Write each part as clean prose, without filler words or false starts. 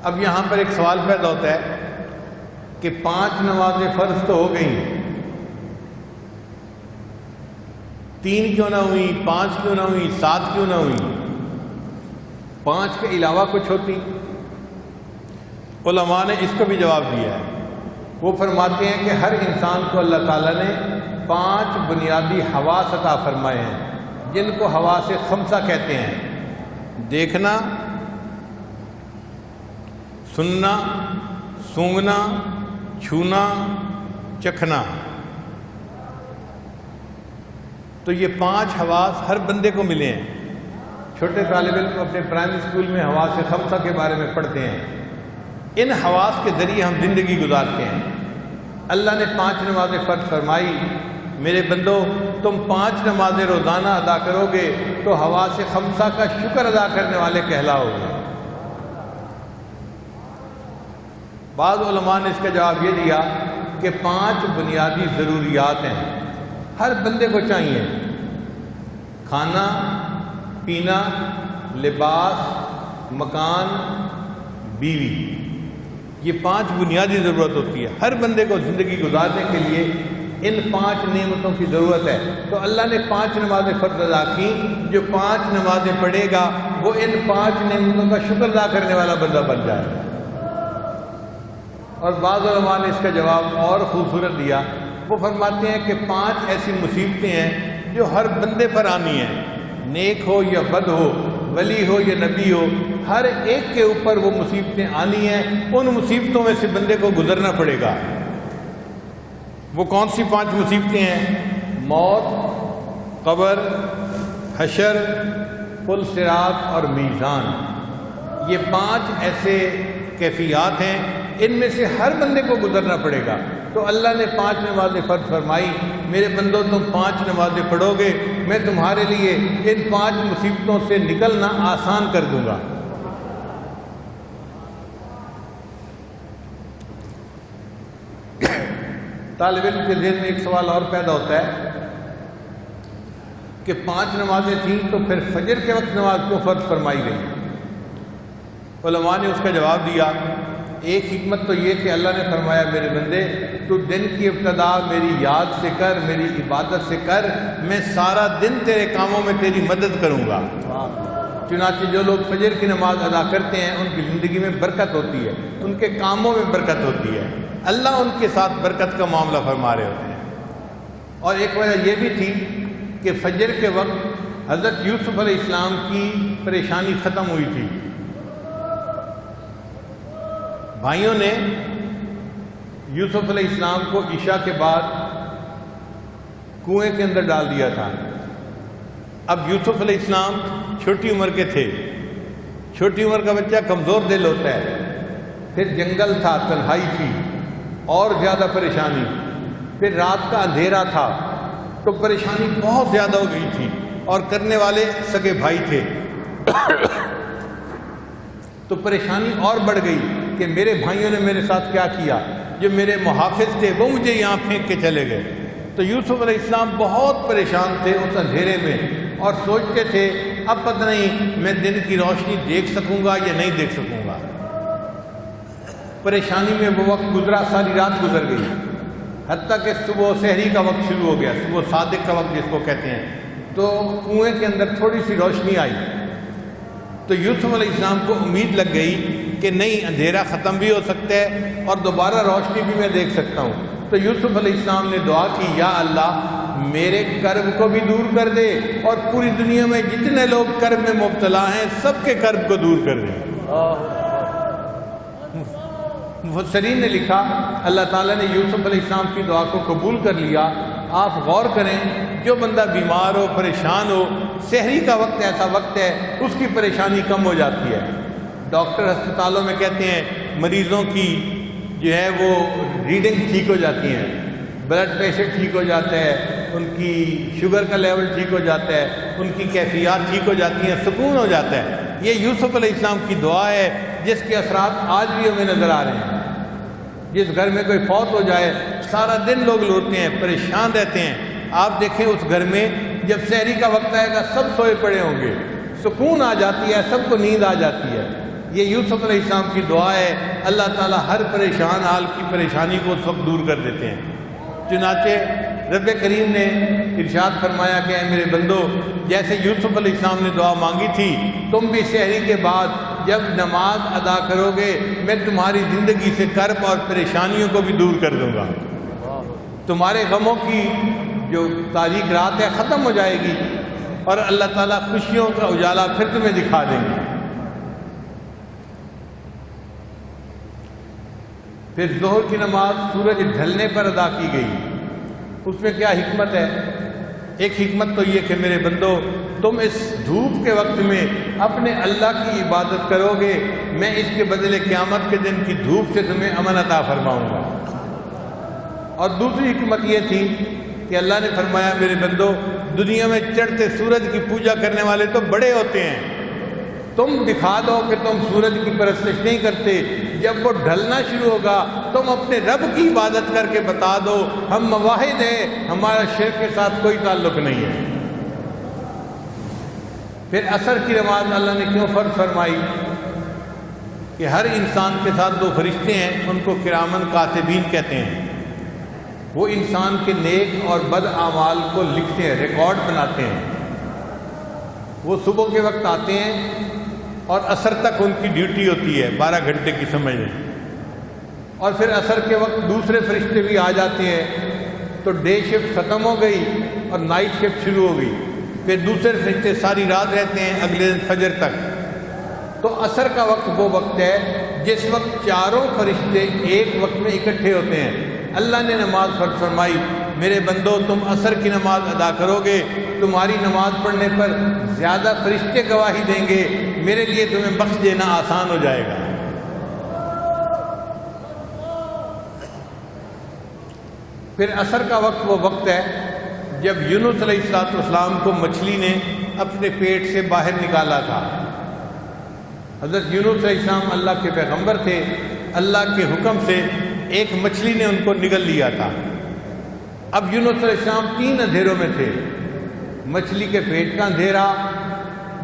اب یہاں پر ایک سوال پیدا ہوتا ہے کہ 5 نمازیں فرض تو ہو گئیں، 3 کیوں نہ ہوئی، 5 کیوں نہ ہوئی، 7 کیوں نہ ہوئی، 5 کے علاوہ کچھ ہوتی؟ علماء نے اس کو بھی جواب دیا ہے۔ وہ فرماتے ہیں کہ ہر انسان کو اللہ تعالیٰ نے 5 بنیادی حواس عطا فرمائے ہیں، جن کو حواس خمسہ کہتے ہیں: دیکھنا، سننا، سونگھنا، چھونا، چکھنا۔ تو یہ 5 حواس ہر بندے کو ملے ہیں۔ چھوٹے طالب علم اپنے پرائمری اسکول میں حواس خمسہ کے بارے میں پڑھتے ہیں۔ ان حواس کے ذریعے ہم زندگی گزارتے ہیں۔ اللہ نے 5 نمازیں فرض فرمائی، میرے بندو تم 5 نمازیں روزانہ ادا کرو گے تو حواس خمسہ کا شکر ادا کرنے والے کہلاؤ گے۔ بعض علماء نے اس کا جواب یہ دیا کہ 5 بنیادی ضروریات ہیں، ہر بندے کو چاہیے: کھانا، پینا، لباس، مکان، بیوی۔ یہ 5 بنیادی ضرورت ہوتی ہے، ہر بندے کو زندگی گزارنے کے لیے ان 5 نعمتوں کی ضرورت ہے۔ تو اللہ نے 5 نمازیں فرض ادا کی، جو 5 نمازیں پڑھے گا وہ ان 5 نعمتوں کا شکر ادا کرنے والا بندہ بن جائے۔ اور بعض علماء نے اس کا جواب اور خوبصورت دیا۔ وہ فرماتے ہیں کہ 5 ایسی مصیبتیں ہیں جو ہر بندے پر آنی ہیں، نیک ہو یا بد ہو، ولی ہو یا نبی ہو، ہر ایک کے اوپر وہ مصیبتیں آنی ہیں۔ ان مصیبتوں میں سے بندے کو گزرنا پڑے گا۔ وہ کون سی 5 مصیبتیں ہیں؟ موت، قبر، حشر، پل صراط اور میزان۔ یہ 5 ایسے کیفیات ہیں، ان میں سے ہر بندے کو گزرنا پڑے گا۔ تو اللہ نے 5 نمازیں فرض فرمائی، میرے بندوں تم 5 نمازیں پڑھو گے، میں تمہارے لیے ان 5 مصیبتوں سے نکلنا آسان کر دوں گا۔ طالب علم کے ذہن میں ایک سوال اور پیدا ہوتا ہے کہ 5 نمازیں تھیں تو پھر فجر کے وقت نماز کیوں فرض فرمائی گئی؟ علماء نے اس کا جواب دیا، ایک حکمت تو یہ کہ اللہ نے فرمایا میرے بندے تو دن کی ابتدا میری یاد سے کر، میری عبادت سے کر، میں سارا دن تیرے کاموں میں تیری مدد کروں گا۔ چنانچہ جو لوگ فجر کی نماز ادا کرتے ہیں ان کی زندگی میں برکت ہوتی ہے، ان کے کاموں میں برکت ہوتی ہے، اللہ ان کے ساتھ برکت کا معاملہ فرما رہے ہوتے ہیں۔ اور ایک وجہ یہ بھی تھی کہ فجر کے وقت حضرت یوسف علیہ السلام کی پریشانی ختم ہوئی تھی۔ بھائیوں نے یوسف علیہ السلام کو عشاء کے بعد کنویں کے اندر ڈال دیا تھا۔ اب یوسف علیہ السلام چھوٹی عمر کے تھے، چھوٹی عمر کا بچہ کمزور دل ہوتا ہے، پھر جنگل تھا، تنہائی تھی، اور زیادہ پریشانی، پھر رات کا اندھیرا تھا، تو پریشانی بہت زیادہ ہو گئی تھی، اور کرنے والے سگے بھائی تھے، تو پریشانی اور بڑھ گئی کہ میرے بھائیوں نے میرے ساتھ کیا کیا، جو میرے محافظ تھے وہ مجھے یہاں پھینک کے چلے گئے۔ تو یوسف علیہ السلام بہت پریشان تھے اس اندھیرے میں، اور سوچتے تھے اب پتہ نہیں میں دن کی روشنی دیکھ سکوں گا یا نہیں دیکھ سکوں گا۔ پریشانی میں وہ وقت گزرا، ساری رات گزر گئی، حتیٰ کہ صبح سحری کا وقت شروع ہو گیا، صبح صادق کا وقت جس کو کہتے ہیں۔ تو کنویں کے اندر تھوڑی سی روشنی آئی، تو یوسف علیہ السلام کو امید لگ گئی کہ نہیں، اندھیرا ختم بھی ہو سکتا ہے اور دوبارہ روشنی بھی میں دیکھ سکتا ہوں۔ تو یوسف علیہ السلام نے دعا کی، یا اللہ میرے کرب کو بھی دور کر دے، اور پوری دنیا میں جتنے لوگ کرب میں مبتلا ہیں سب کے کرب کو دور کر دے۔ مفسرین نے لکھا اللہ تعالیٰ نے یوسف علیہ السلام کی دعا کو قبول کر لیا۔ آپ غور کریں، جو بندہ بیمار ہو، پریشان ہو، سحری کا وقت ایسا وقت ہے اس کی پریشانی کم ہو جاتی ہے۔ ڈاکٹر ہسپتالوں میں کہتے ہیں مریضوں کی جو ہے وہ ریڈنگ ٹھیک ہو جاتی ہیں، بلڈ پریشر ٹھیک ہو جاتا ہے، ان کی شوگر کا لیول ٹھیک ہو جاتا ہے، ان کی کیفیات ٹھیک ہو جاتی ہیں، سکون ہو جاتا ہے۔ یہ یوسف علیہ السلام کی دعا ہے جس کے اثرات آج بھی ہمیں نظر آ رہے ہیں۔ جس گھر میں کوئی فوت ہو جائے سارا دن لوگ لوٹتے ہیں، پریشان رہتے ہیں۔ آپ دیکھیں اس گھر میں جب سحری کا وقت آئے گا سب سوئے پڑے ہوں گے، سکون آ جاتی ہے، سب کو نیند آ جاتی ہے۔ یہ یوسف علیہ السلام کی دعا ہے، اللہ تعالیٰ ہر پریشان حال کی پریشانی کو اس وقت دور کر دیتے ہیں۔ چنانچہ رب کریم نے ارشاد فرمایا کہ اے میرے بندو، جیسے یوسف علیہ السلام نے دعا مانگی تھی، تم بھی سحری کے بعد جب نماز ادا کرو گے میں تمہاری زندگی سے کرب اور پریشانیوں کو بھی دور کر دوں گا، تمہارے غموں کی جو تاریک رات ہے ختم ہو جائے گی اور اللہ تعالیٰ خوشیوں کا اجالا پھر تمہیں دکھا دیں گے۔ پھر ظہر کی نماز سورج ڈھلنے پر ادا کی گئی۔ اس میں کیا حکمت ہے؟ ایک حکمت تو یہ کہ میرے بندو، تم اس دھوپ کے وقت میں اپنے اللہ کی عبادت کرو گے، میں اس کے بدلے قیامت کے دن کی دھوپ سے تمہیں امن عطا فرماؤں گا۔ اور دوسری حکمت یہ تھی کہ اللہ نے فرمایا میرے بندو، دنیا میں چڑھتے سورج کی پوجا کرنے والے تو بڑے ہوتے ہیں، تم دکھا دو کہ تم سورج کی پرستش نہیں کرتے، جب وہ ڈھلنا شروع ہوگا تم اپنے رب کی عبادت کر کے بتا دو ہم موحد ہیں، ہمارا شرک کے ساتھ کوئی تعلق نہیں ہے۔ پھر عصر کی نماز اللہ نے کیوں فرض فرمائی؟ کہ ہر انسان کے ساتھ دو فرشتے ہیں، ان کو کرامن کاتبین کہتے ہیں، وہ انسان کے نیک اور بد اعمال کو لکھتے ہیں، ریکارڈ بناتے ہیں۔ وہ صبح کے وقت آتے ہیں اور عصر تک ان کی ڈیوٹی ہوتی ہے، 12 گھنٹے کی سمجھ لیں، اور پھر عصر کے وقت دوسرے فرشتے بھی آ جاتے ہیں، تو ڈے شفٹ ختم ہو گئی اور نائٹ شفٹ شروع ہو گئی، پھر دوسرے فرشتے ساری رات رہتے ہیں اگلے دن فجر تک۔ تو عصر کا وقت وہ وقت ہے جس وقت چاروں فرشتے ایک وقت میں اکٹھے ہوتے ہیں۔ اللہ نے نماز فرض فرمائی، میرے بندو تم عصر کی نماز ادا کرو گے، تمہاری نماز پڑھنے پر زیادہ فرشتے گواہی دیں گے، میرے لیے تمہیں بخش دینا آسان ہو جائے گا۔ پھر عصر کا وقت وہ وقت ہے جب یونس علیہ السلام کو مچھلی نے اپنے پیٹ سے باہر نکالا تھا۔ حضرت یونس علیہ السلام اللہ کے پیغمبر تھے، اللہ کے حکم سے ایک مچھلی نے ان کو نگل لیا تھا۔ اب یونس علیہ السلام 3 اندھیروں میں تھے، مچھلی کے پیٹ کا اندھیرا،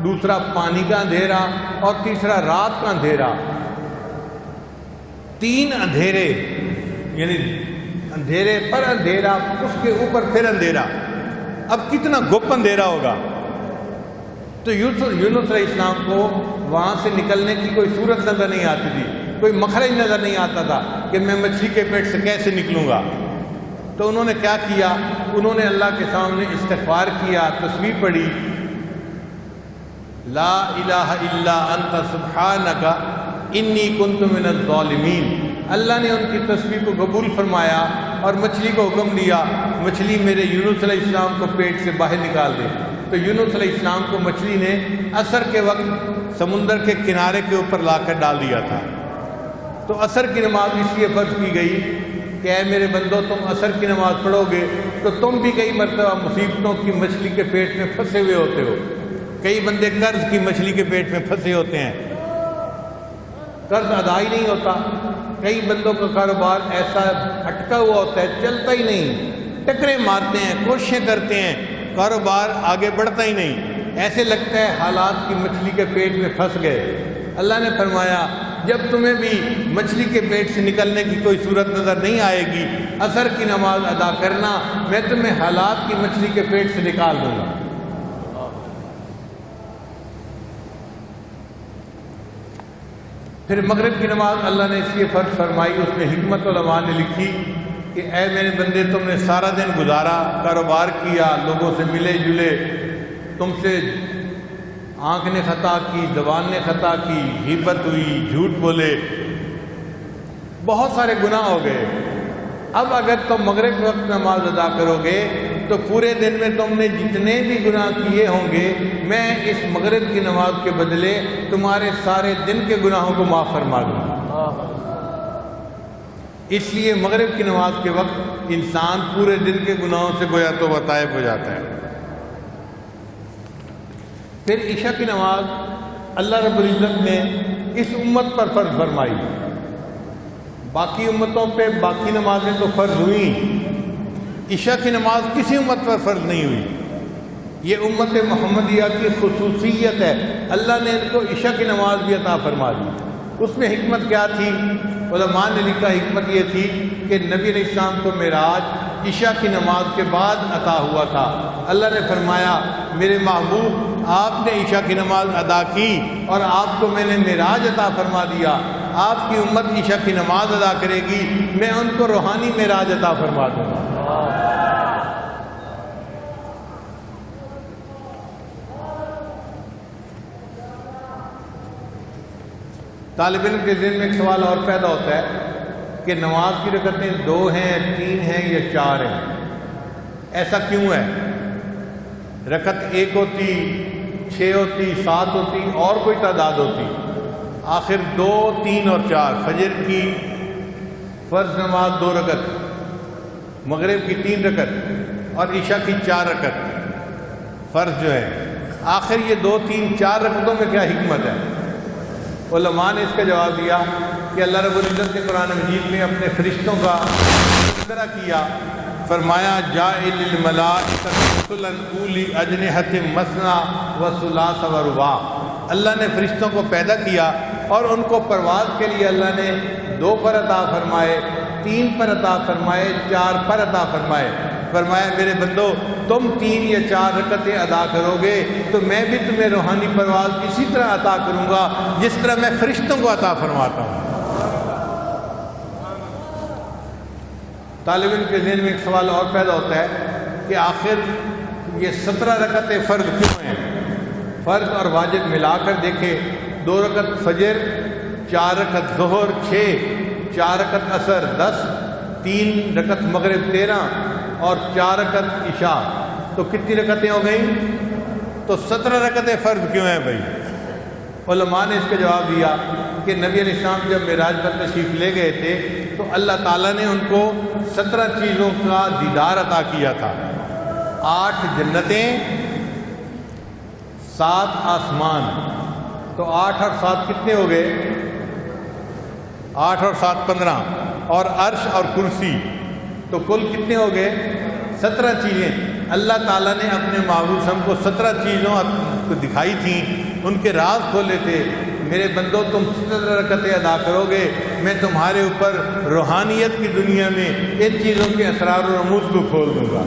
دوسرا پانی کا اندھیرا اور تیسرا رات کا اندھیرا۔ 3 اندھیرے، یعنی اندھیرے پر اندھیرا، اس کے اوپر پھر اندھیرا، اب کتنا گپ اندھیرا ہوگا۔ تو یونس علیہ السلام کو وہاں سے نکلنے کی کوئی صورت نظر نہیں آتی تھی، کوئی مخرج نظر نہیں آتا تھا کہ میں مچھلی کے پیٹ سے کیسے نکلوں گا۔ تو انہوں نے کیا کیا؟ انہوں نے اللہ کے سامنے استغفار کیا، تسبیح پڑھی، لا الہ الا انت سبحانک انی کنت من الظالمین۔ اللہ نے ان کی تسبیح کو قبول فرمایا اور مچھلی کو حکم دیا مچھلی میرے یونس علیہ السلام کو پیٹ سے باہر نکال دے۔ تو یونس علیہ السلام کو مچھلی نے عصر کے وقت سمندر کے کنارے کے اوپر لا کر ڈال دیا تھا۔ تو عصر کی نماز اس لیے فرض کی گئی کہ اے میرے بندو تم عصر کی نماز پڑھو گے تو تم بھی کئی مرتبہ مصیبتوں کی مچھلی کے پیٹ میں پھنسے ہوئے ہوتے ہو۔ کئی بندے قرض کی مچھلی کے پیٹ میں پھنسے ہوتے ہیں، قرض ادا ہی نہیں ہوتا۔ کئی بندوں کا کاروبار ایسا اٹکا ہوا ہوتا ہے، چلتا ہی نہیں، ٹکرے مارتے ہیں، کوششیں کرتے ہیں، کاروبار آگے بڑھتا ہی نہیں، ایسے لگتا ہے حالات کی مچھلی کے پیٹ میں پھنس گئے۔ اللہ نے فرمایا جب تمہیں بھی مچھلی کے پیٹ سے نکلنے کی کوئی صورت نظر نہیں آئے گی، عصر کی نماز ادا کرنا، میں تمہیں حالات کی مچھلی کے پیٹ سے نکال دوں گا۔ پھر مغرب کی نماز اللہ نے اس لیے فرض فرمائی، اس میں حکمت علماء نے لکھی کہ اے میرے بندے تم نے سارا دن گزارا، کاروبار کیا، لوگوں سے ملے جلے، تم سے آنکھ نے خطا کی، زبان نے خطا کی، غیبت ہوئی، جھوٹ بولے، بہت سارے گناہ ہو گئے۔ اب اگر تم مغرب وقت نماز ادا کرو گے تو پورے دن میں تم نے جتنے بھی گناہ کیے ہوں گے میں اس مغرب کی نماز کے بدلے تمہارے سارے دن کے گناہوں کو معاف فرما دوں گا۔ اس لیے مغرب کی نماز کے وقت انسان پورے دن کے گناہوں سے گویا توبہ طائب ہو جاتا ہے۔ پھر عشاء کی نماز اللہ رب العزت نے اس امت پر فرض فرمائی، باقی امتوں پہ باقی نمازیں تو فرض ہوئیں، عشاء کی نماز کسی امت پر فرض نہیں ہوئی۔ یہ امت محمدیہ کی خصوصیت ہے، اللہ نے ان کو عشاء کی نماز بھی عطا فرما دی۔ اس میں حکمت کیا تھی؟ علماء نے لکھا حکمت یہ تھی کہ نبی علیہ السلام کو معراج عشاء کی نماز کے بعد عطا ہوا تھا۔ اللہ نے فرمایا میرے محبوب آپ نے عشاء کی نماز ادا کی اور آپ کو میں نے معراج عطا فرما دیا، آپ کی امت عشاء کی نماز ادا کرے گی، میں ان کو روحانی معراج عطا فرما دوں گا۔ طالب علم کے ذہن میں ایک سوال اور پیدا ہوتا ہے کہ نماز کی رکعتیں 2 ہیں، 3 ہیں یا 4 ہیں؟ ایسا کیوں ہے؟ رکعت 1 ہوتی، 6 ہوتی، 7 ہوتی، اور کوئی تعداد ہوتی، آخر 2، 3 اور 4۔ فجر کی فرض نماز 2 رکعت، مغرب کی 3 رکعت اور عشاء کی 4 رکعت فرض جو ہے، آخر یہ 2، 3، 4 رکعتوں میں کیا حکمت ہے؟ علماء نے اس کا جواب دیا کہ اللہ رب العزت نے قرآن مجید میں اپنے فرشتوں کا تذکرہ کیا، فرمایا جاعل الملائکۃ رسلا اولی اجنحۃ مثنی و ثلاث و رباع۔ اللہ نے فرشتوں کو پیدا کیا اور ان کو پرواز کے لیے اللہ نے 2 پر عطا فرمائے، 3 پر عطا فرمائے، 4 پر عطا فرمائے۔ فرمایا میرے بندو تم 3 یا 4 رکعتیں ادا کرو گے تو میں بھی تمہیں روحانی پرواز اسی طرح عطا کروں گا جس طرح میں فرشتوں کو عطا فرماتا ہوں۔ طالب علم کے ذہن میں ایک سوال اور پیدا ہوتا ہے کہ آخر یہ 17 رکعتیں فرض کیوں ہیں؟ فرض اور واجب ملا کر دیکھیں، 2 رکعت فجر، 4 رکعت ظہر 6، 4 رکعت عصر 10، 3 رکعت مغرب 13 اور 4 رکعت عشاء، تو کتنی رکعتیں ہو گئیں؟ تو 17 رکعتیں فرض کیوں ہیں بھائی؟ علماء نے اس کا جواب دیا کہ نبی علیہ السلام جب معراج پر تشریف لے گئے تھے تو اللہ تعالیٰ نے ان کو 17 چیزوں کا دیدار عطا کیا تھا، 8 جنتیں، 7 آسمان، تو 8 اور 7 کتنے ہو گئے؟ 8 اور 7 15، اور عرش اور کرسی، تو کل کتنے ہو گئے؟ 17 چیزیں۔ اللہ تعالیٰ نے اپنے محبوب ہم کو 17 چیزوں کو دکھائی تھیں، ان کے راز کھولے تھے۔ میرے بندو تم 17 رکعتیں ادا کرو گے، میں تمہارے اوپر روحانیت کی دنیا میں ان چیزوں کے اسرار و رموز کو کھول دوں گا۔